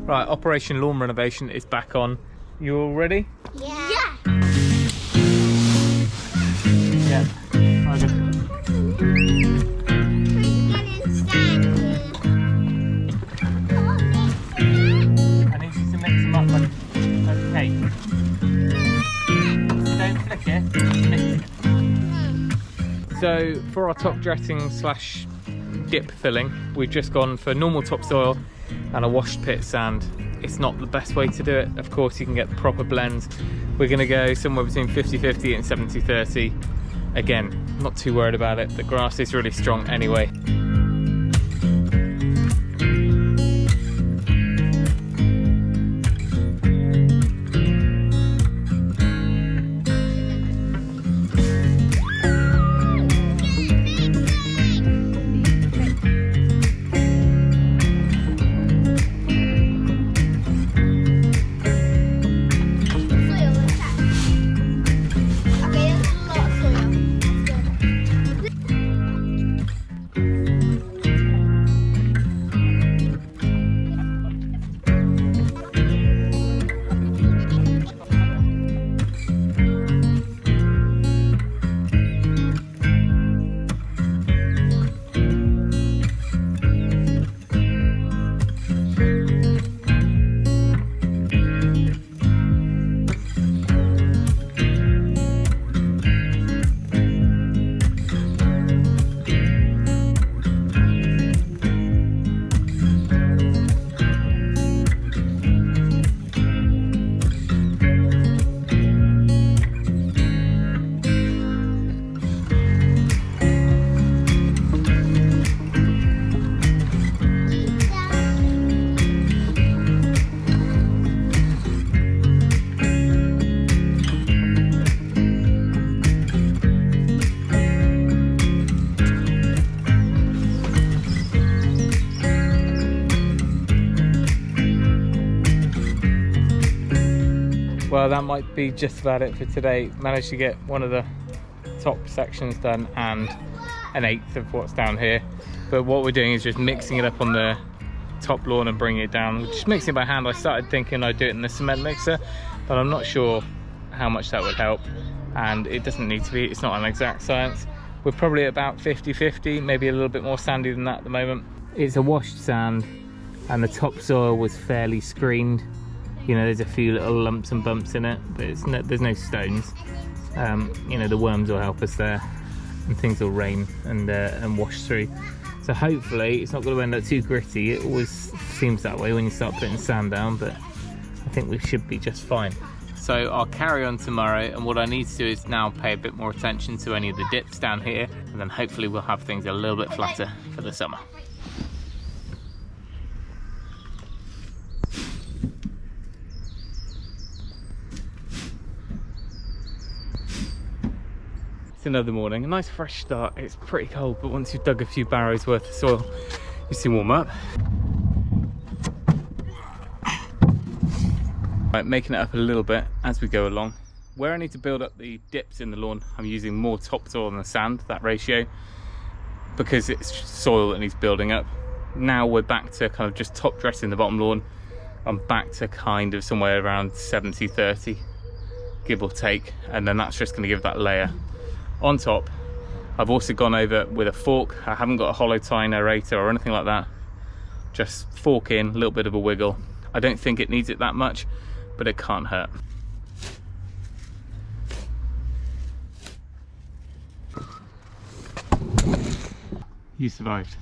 Right, Operation Lawn Renovation is back on. You all ready? Yeah. Yeah. Okay. I need you to mix them up like a cake. Don't flick it, mix it. So for our top dressing slash dip filling, we've just gone for normal topsoil and a washed pit sand. It's not the best way to do it. Of course, you can get the proper blends. We're gonna go somewhere between 50-50 and 70-30. Again, not too worried about it. The grass is really strong anyway. Well, that might be just about it for today. Managed to get one of the top sections done and an eighth of what's down here. But what we're doing is just mixing it up on the top lawn and bringing it down. We're just mixing it by hand. I started thinking I'd do it in the cement mixer, but I'm not sure how much that would help. And it doesn't need to be, it's not an exact science. We're probably at about 50-50, maybe a little bit more sandy than that at the moment. It's a washed sand and the topsoil was fairly screened. You know, there's a few little lumps and bumps in it, but there's no stones. You know, the worms will help us there, and things will rain and wash through. So hopefully it's not going to end up too gritty. It always seems that way when you start putting sand down, but I think we should be just fine. So I'll carry on tomorrow, and what I need to do is now pay a bit more attention to any of the dips down here, and then hopefully we'll have things a little bit flatter for the summer. It's another morning, a nice fresh start. It's pretty cold, but once you've dug a few barrows worth of soil, you see warm up. Right, making it up a little bit as we go along. Where I need to build up the dips in the lawn, I'm using more topsoil than the sand, that ratio, because it's soil that needs building up. Now we're back to kind of just top dressing the bottom lawn. I'm back to kind of somewhere around 70-30, give or take, and then that's just going to give that layer. On top, I've also gone over with a fork. I haven't got a hollow tine aerator or anything like that. Just fork in, a little bit of a wiggle. I don't think it needs it that much, but it can't hurt. You survived.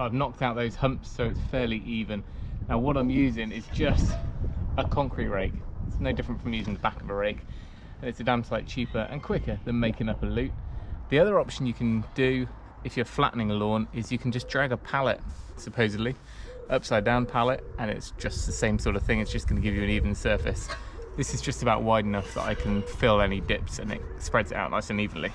I've knocked out those humps so it's fairly even. Now what I'm using is just a concrete rake. It's no different from using the back of a rake, and it's a damn sight cheaper and quicker than making up a loop. The other option you can do if you're flattening a lawn is you can just drag a pallet, supposedly, upside down pallet, and it's just the same sort of thing. It's just going to give you an even surface. This is just about wide enough that I can fill any dips and it spreads it out nice and evenly.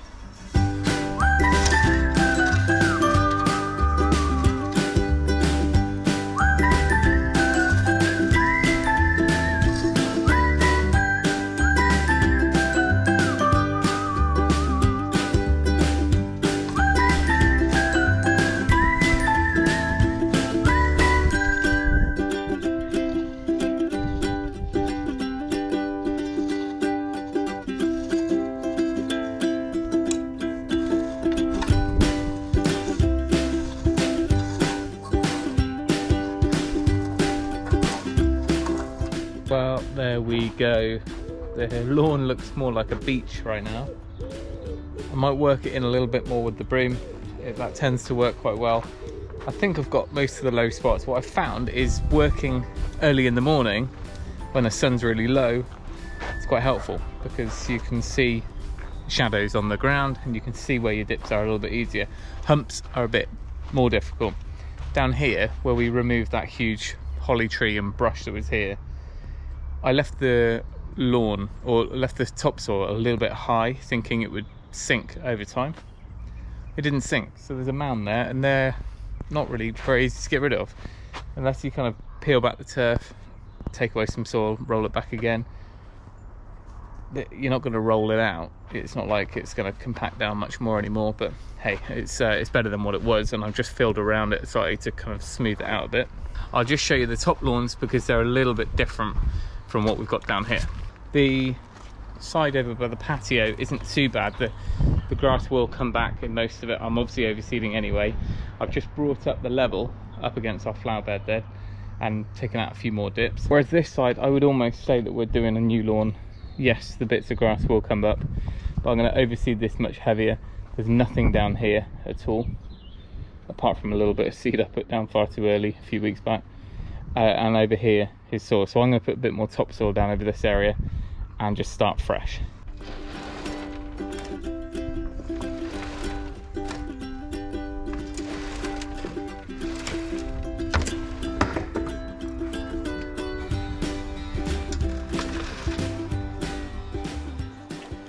Well, there we go. The lawn looks more like a beach right now. I might work it in a little bit more with the broom. That tends to work quite well. I think I've got most of the low spots. What I've found is working early in the morning when the sun's really low, it's quite helpful because you can see shadows on the ground and you can see where your dips are a little bit easier. Humps are a bit more difficult. Down here, where we removed that huge holly tree and brush that was here, I left the lawn, or left the topsoil a little bit high, thinking it would sink over time. It didn't sink, so there's a mound there, and they're not really very easy to get rid of. Unless you kind of peel back the turf, take away some soil, roll it back again. You're not going to roll it out. It's not like it's going to compact down much more anymore, but hey, it's better than what it was, and I've just filled around it slightly to kind of smooth it out a bit. I'll just show you the top lawns because they're a little bit different from what we've got down here. The side over by the patio isn't too bad. The grass will come back in most of it. I'm obviously overseeding anyway. I've just brought up the level up against our flower bed there and taken out a few more dips. Whereas this side, I would almost say that we're doing a new lawn. Yes, the bits of grass will come up, but I'm going to overseed this much heavier. There's nothing down here at all, apart from a little bit of seed I put down far too early a few weeks back. And over here is soil, so I'm going to put a bit more topsoil down over this area and just start fresh.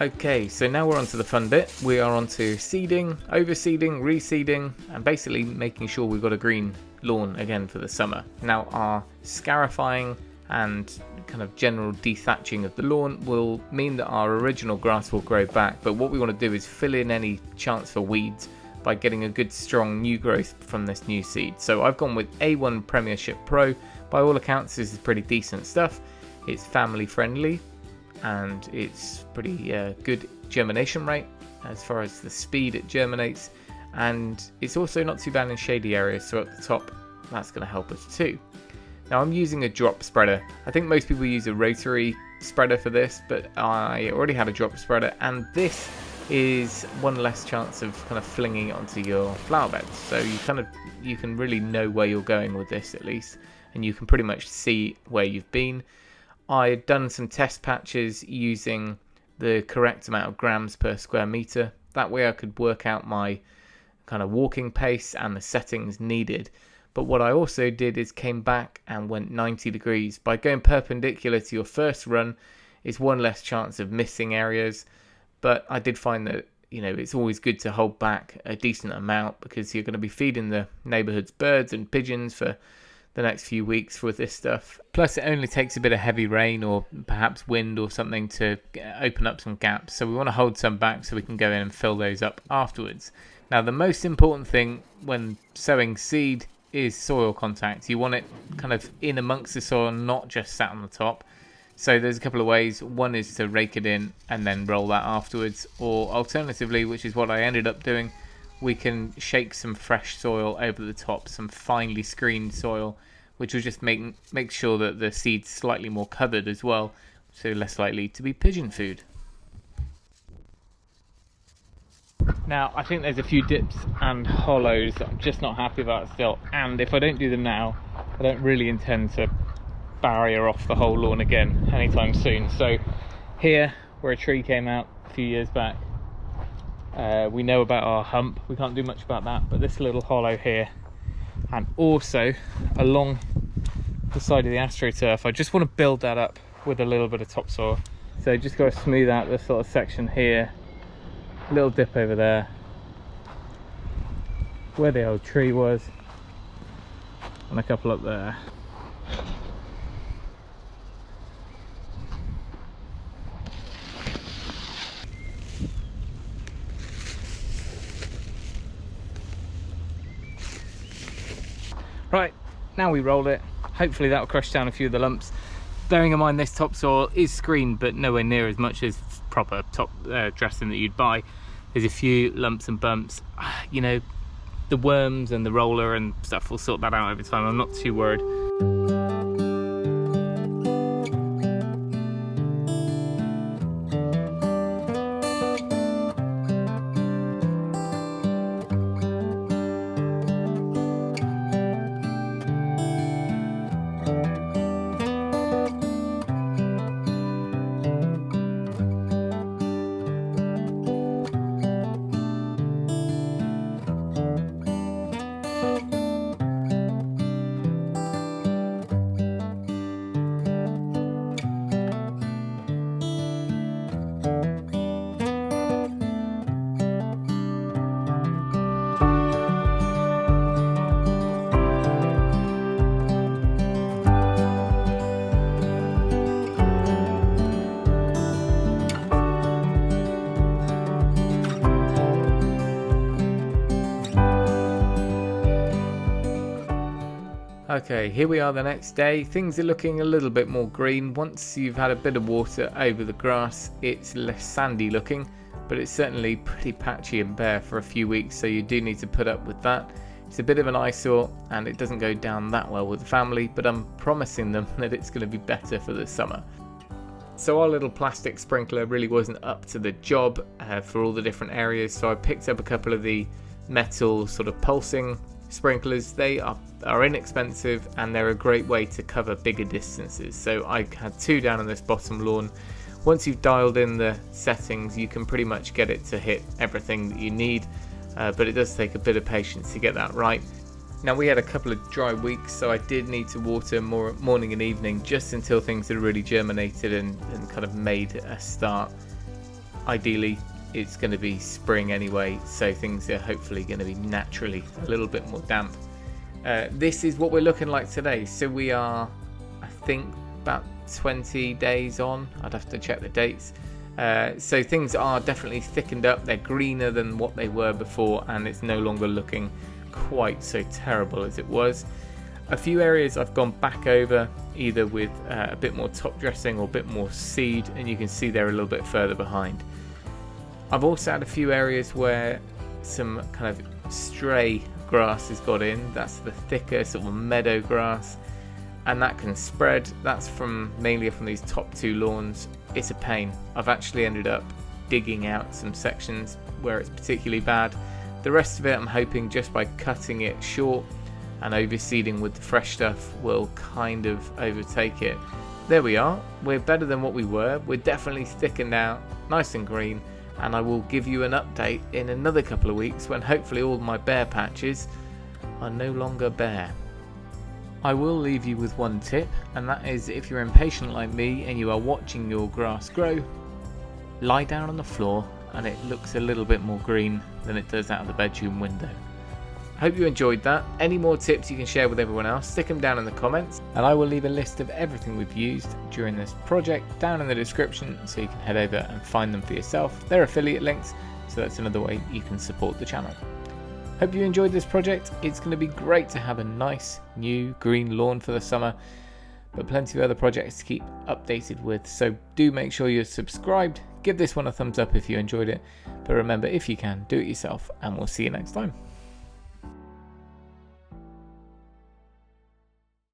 Okay, so now we're on to the fun bit. We are on to seeding, overseeding, reseeding, and basically making sure we've got a green lawn again for the summer. Now our scarifying and kind of general dethatching of the lawn will mean that our original grass will grow back, but what we want to do is fill in any chance for weeds by getting a good strong new growth from this new seed. So I've gone with A1 Premiership Pro. By all accounts, this is pretty decent stuff. It's family friendly and it's pretty good germination rate as far as the speed it germinates, and it's also not too bad in shady areas, so at the top that's going to help us too. Now I'm using a drop spreader. I think most people use a rotary spreader for this, but I already had a drop spreader, and this is one less chance of kind of flinging it onto your flower beds. So you can really know where you're going with this at least, and you can pretty much see where you've been. I had done some test patches using the correct amount of grams per square meter. That way I could work out my kind of walking pace and the settings needed. But what I also did is came back and went 90 degrees. By going perpendicular to your first run, it's one less chance of missing areas. But I did find that, you know, it's always good to hold back a decent amount because you're going to be feeding the neighborhood's birds and pigeons for the next few weeks with this stuff. Plus it only takes a bit of heavy rain or perhaps wind or something to open up some gaps, so we want to hold some back so we can go in and fill those up afterwards. Now the most important thing when sowing seed is soil contact. You want it kind of in amongst the soil, not just sat on the top. So there's a couple of ways. One is to rake it in and then roll that afterwards, or alternatively, which is what I ended up doing, we can shake some fresh soil over the top, some finely screened soil, which will just make sure that the seed's slightly more covered as well, so less likely to be pigeon food. Now, I think there's a few dips and hollows that I'm just not happy about still, and if I don't do them now, I don't really intend to barrier off the whole lawn again anytime soon. So here, where a tree came out a few years back, we know about our hump. We can't do much about that, but this little hollow here, and also along the side of the astroturf, I just want to build that up with a little bit of topsoil. So just got to smooth out this sort of section here, a little dip over there where the old tree was, and a couple up there. Right, now we roll it. Hopefully that will crush down a few of the lumps. Bearing in mind this topsoil is screened, but nowhere near as much as proper top dressing that you'd buy. There's a few lumps and bumps. You know, the worms and the roller and stuff will sort that out over time. I'm not too worried. Okay, here we are the next day. Things are looking a little bit more green. Once you've had a bit of water over the grass, it's less sandy looking, but it's certainly pretty patchy and bare for a few weeks, so you do need to put up with that. It's a bit of an eyesore and it doesn't go down that well with the family, but I'm promising them that it's going to be better for the summer. So our little plastic sprinkler really wasn't up to the job for all the different areas, so I picked up a couple of the metal sort of pulsing sprinklers. They are inexpensive and they're a great way to cover bigger distances. So I had two down on this bottom lawn. Once you've dialed in the settings, you can pretty much get it to hit everything that you need, but it does take a bit of patience to get that right. Now, we had a couple of dry weeks, so I did need to water more morning and evening just until things had really germinated and kind of made a start. Ideally it's going to be spring anyway, so things are hopefully going to be naturally a little bit more damp. This is what we're looking like today. So we are, I think, about 20 days on. I'd have to check the dates. So things are definitely thickened up. They're greener than what they were before, and it's no longer looking quite so terrible as it was. A few areas I've gone back over, either with a bit more top dressing or a bit more seed, and you can see they're a little bit further behind. I've also had a few areas where some kind of stray grass has got in. That's the thicker sort of meadow grass, and that can spread. That's mainly from these top two lawns. It's a pain. I've actually ended up digging out some sections where it's particularly bad. The rest of it, I'm hoping just by cutting it short and overseeding with the fresh stuff will kind of overtake it. There we are. We're better than what we were. We're definitely thickened out, nice and green. And I will give you an update in another couple of weeks when hopefully all my bare patches are no longer bare. I will leave you with one tip, and that is, if you're impatient like me and you are watching your grass grow, lie down on the floor and it looks a little bit more green than it does out of the bedroom window. Hope you enjoyed that. Any more tips you can share with everyone else, stick them down in the comments, and I will leave a list of everything we've used during this project down in the description so you can head over and find them for yourself. They're affiliate links, so that's another way you can support the channel. Hope you enjoyed this project. It's going to be great to have a nice new green lawn for the summer, but plenty of other projects to keep updated with, so do make sure you're subscribed. Give this one a thumbs up if you enjoyed it, but remember, if you can, do it yourself, and we'll see you next time.